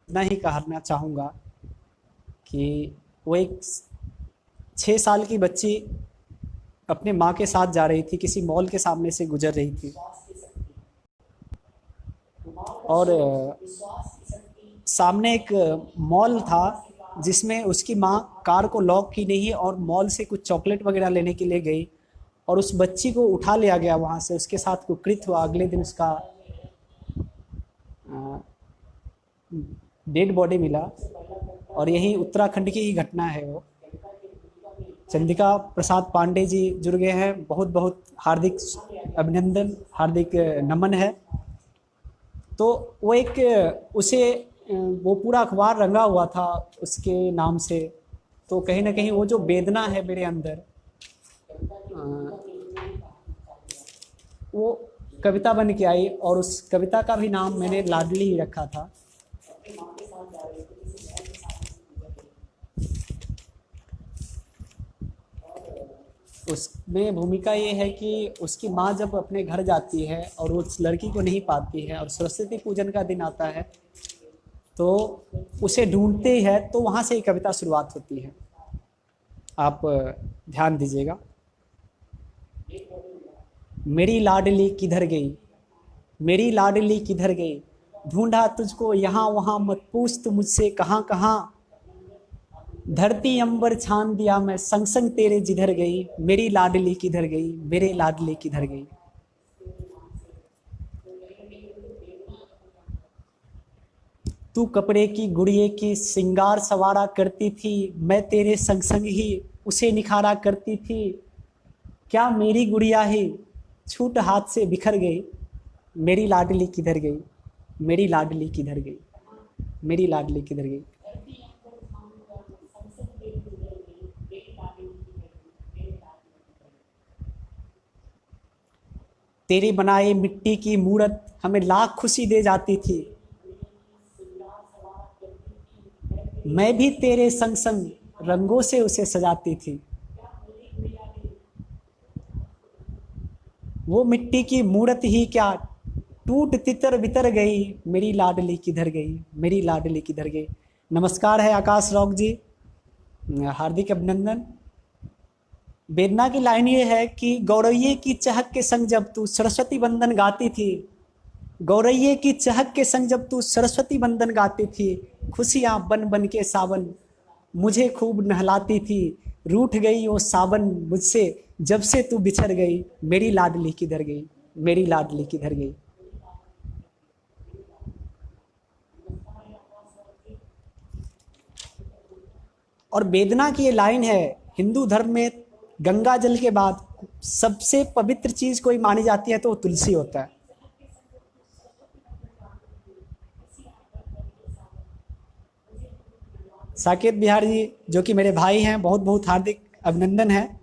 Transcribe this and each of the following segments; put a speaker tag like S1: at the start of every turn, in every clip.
S1: इतना ही कहना चाहूँगा कि वो एक 6 साल की बच्ची अपने माँ के साथ जा रही थी, किसी मॉल के सामने से गुजर रही थी और सामने एक मॉल था जिसमें उसकी माँ कार को लॉक की नहीं और मॉल से कुछ चॉकलेट वगैरह लेने के लिए गई और उस बच्ची को उठा लिया गया वहाँ से, उसके साथ कुकृत हुआ। अगले दिन उसका डेड बॉडी मिला और यही उत्तराखंड की ही घटना है। वो चंद्रिका प्रसाद पांडे जी जुड़ गए हैं, बहुत बहुत हार्दिक अभिनंदन, हार्दिक नमन है। तो वो एक उसे वो पूरा अखबार रंगा हुआ था उसके नाम से, तो कहीं ना कहीं वो जो वेदना है मेरे अंदर वो कविता बन के आई और उस कविता का भी नाम मैंने लाडली ही रखा था। उसमें भूमिका ये है कि उसकी माँ जब अपने घर जाती है और उस लड़की को नहीं पाती है और सरस्वती पूजन का दिन आता है तो उसे ढूंढते ही है, तो वहाँ से ही कविता शुरुआत होती है। आप ध्यान दीजिएगा। मेरी लाडली किधर गई, मेरी लाडली किधर गई, ढूंढा तुझको यहाँ वहाँ, मत पूछ तू मुझसे कहाँ कहाँ, धरती अंबर छान दिया मैं संग संग तेरे जिधर गई, मेरी लाडली किधर गई, मेरे लाडली किधर गई। तू कपड़े की गुड़िए की सिंगार सवारा करती थी, मैं तेरे संग संग ही उसे निखारा करती थी, क्या मेरी गुड़िया ही छूट हाथ से बिखर गई, मेरी लाडली किधर गई, मेरी लाडली किधर गई, मेरी लाडली किधर गई। तेरे बनाए मिट्टी की मूरत हमें लाख खुशी दे जाती थी, मैं भी तेरे संग संग रंगों से उसे सजाती थी, वो मिट्टी की मूरत ही क्या टूट तितर बितर गई, मेरी लाडली किधर गई, मेरी लाडली किधर गई। नमस्कार है आकाश रॉक जी, हार्दिक अभिनंदन। वेदना की लाइन ये है कि गौरैये की चहक के संग जब तू सरस्वती वंदन गाती थी, गौरैये की चहक के संग जब तू सरस्वती वंदन गाती थी, खुशियां बन बन के सावन मुझे खूब नहलाती थी, रूठ गई वो सावन मुझसे जब से तू बिछड़ गई, मेरी लाडली किधर गई, मेरी लाडली किधर गई। और वेदना की ये लाइन है, हिंदू धर्म में गंगा जल के बाद सबसे पवित्र चीज कोई मानी जाती है तो वो तुलसी होता है। साकेत बिहार जी जो कि मेरे भाई हैं, बहुत बहुत हार्दिक अभिनंदन है।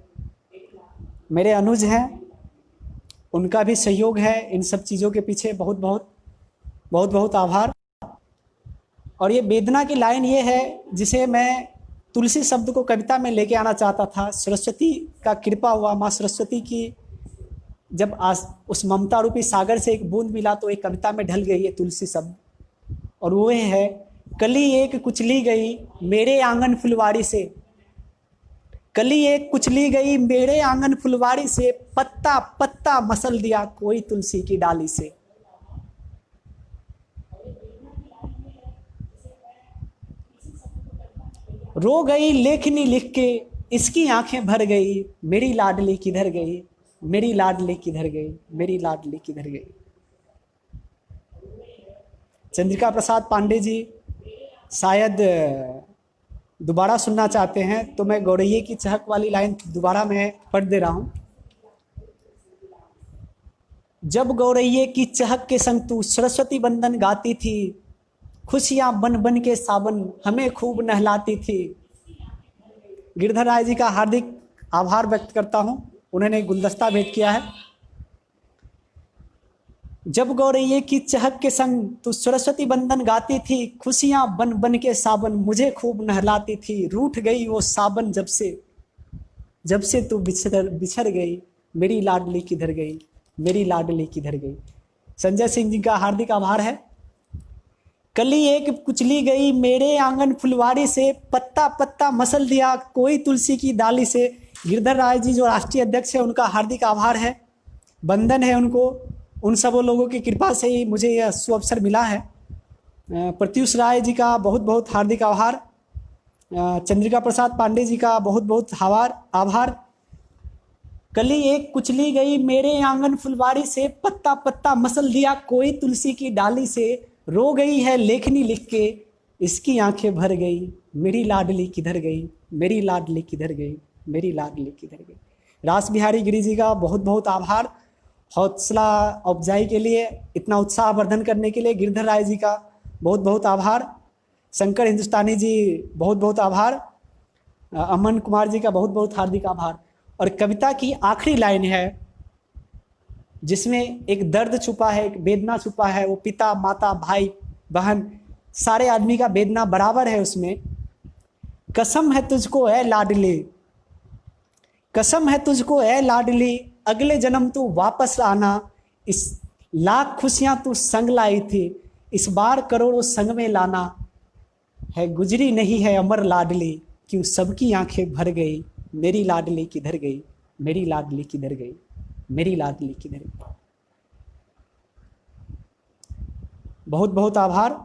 S1: मेरे अनुज हैं, उनका भी सहयोग है इन सब चीज़ों के पीछे, बहुत बहुत बहुत बहुत आभार। और ये वेदना की लाइन ये है जिसे मैं तुलसी शब्द को कविता में लेके आना चाहता था। सरस्वती का कृपा हुआ, माँ सरस्वती की जब उस ममता रूपी सागर से एक बूंद मिला तो एक कविता में ढल गई है तुलसी शब्द, और वो है कली एक कुचली गई मेरे आंगन फुलवाड़ी से, कली एक कुचली गई मेरे आंगन फुलवाड़ी से, पत्ता पत्ता मसल दिया कोई तुलसी की डाली से। रो गई लेखनी लिख के इसकी आंखें भर गई, मेरी लाडली किधर गई, मेरी लाडली किधर गई, मेरी लाडली किधर गई। चंद्रिका प्रसाद पांडे जी शायद दोबारा सुनना चाहते हैं तो मैं गौरैये की चहक वाली लाइन दोबारा मैं पढ़ दे रहा हूं। जब गौरैये की चहक के संग तू सरस्वती वंदन गाती थी, खुशियां बन बन के सावन हमें खूब नहलाती थी। गिरधर राय जी का हार्दिक आभार व्यक्त करता हूं, उन्होंने गुलदस्ता भेंट किया है। जब गौरैये की चहक के संग तू सरस्वती वंदन गाती थी, खुशियां बन बन के सावन मुझे खूब नहलाती थी, रूठ गई वो सावन जब से तू बिछड़ गई, मेरी लाडली किधर गई, मेरी लाडली किधर गई। संजय सिंह जी का हार्दिक आभार है। कली एक कुचली गई मेरे आंगन फुलवारी से, पत्ता पत्ता मसल दिया कोई तुलसी की डाली से। गिरधर राय जी जो राष्ट्रीय अध्यक्ष है, उनका हार्दिक आभार है, वंदन है उनको। उन सब लोगों की कृपा से ही मुझे यह सुअवसर मिला है। प्रत्युष राय जी का बहुत बहुत हार्दिक आभार। चंद्रिका प्रसाद पांडे जी का बहुत बहुत आभार। कली एक कुचली गई मेरे आंगन फुलवारी से, पत्ता पत्ता मसल दिया कोई तुलसी की डाली से। रो गई है लेखनी लिख के इसकी आंखें भर गई, मेरी लाडली किधर गई, मेरी लाडली किधर गई, मेरी लाडली किधर गई। रास बिहारी गिरी जी का बहुत बहुत आभार, हौसला अफजाई के लिए, इतना उत्साह वर्धन करने के लिए गिरधर राय जी का बहुत बहुत आभार। शंकर हिंदुस्तानी जी बहुत बहुत आभार। अमन कुमार जी का बहुत बहुत हार्दिक आभार। और कविता की आखिरी लाइन है जिसमें एक दर्द छुपा है, एक वेदना छुपा है। वो पिता माता भाई बहन सारे आदमी का वेदना बराबर है उसमें। कसम है तुझको ऐ लाडली, कसम है तुझको ऐ लाडली, अगले जन्म तू वापस आना। इस लाख खुशियां तू संग लाई थी, इस बार करोड़ों संग में लाना। है गुजरी नहीं है अमर लाडली, क्यों सबकी आंखें भर गई, मेरी लाडली किधर गई, मेरी लाडली किधर गई, मेरी लाडली किधर गई। बहुत बहुत आभार।